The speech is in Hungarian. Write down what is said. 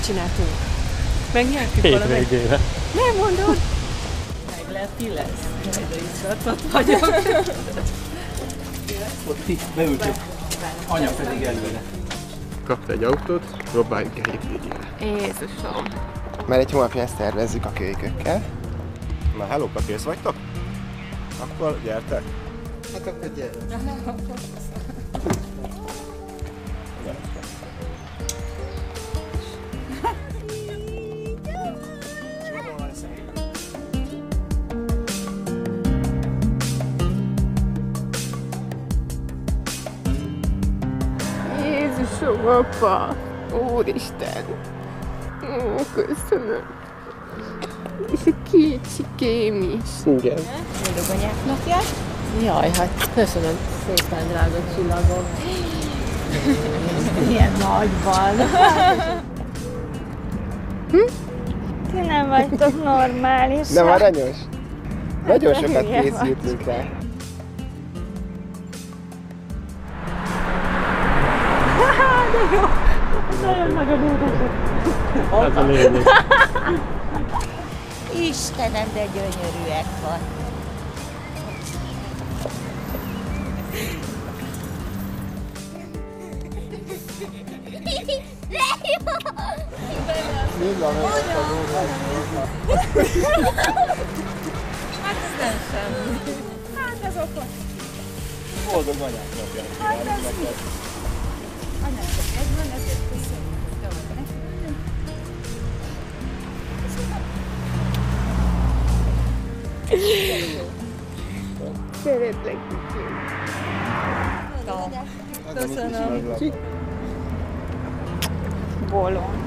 mit csináltunk? Megnyertük valamit? Hétvégére. Nem mondod? Meglepti lesz. De izgatott vagyok. Ott itt beültök. Anya pedig előre. Kapta egy autót, próbáljuk a hétvégére. Jézusom. Már egy hónapja ezt tervezzük a kölykökkel. Na, hellóka, kész vagytok? Akkor gyertek! Hát akkor gyere. Jézusom, apa! Úristen! Ó, köszönöm. És a kicsikém is. Igen. Édesanyák napját? Jaj, hát köszönöm szépen, drága csillagok. Ilyen nagyban. Ti nem vagytok normálisak. Nem aranyos? Nagyon sokat készültünk rá. Ez a lényeg. Istenem, de gyönyörűek van. Hát ez nem semmi. Hát ez okos. Boldog anyák napját kívánok neked. Anyátok megvan, ezért köszönjük. Szeretlek, kicsim. Köszönöm. Bolond.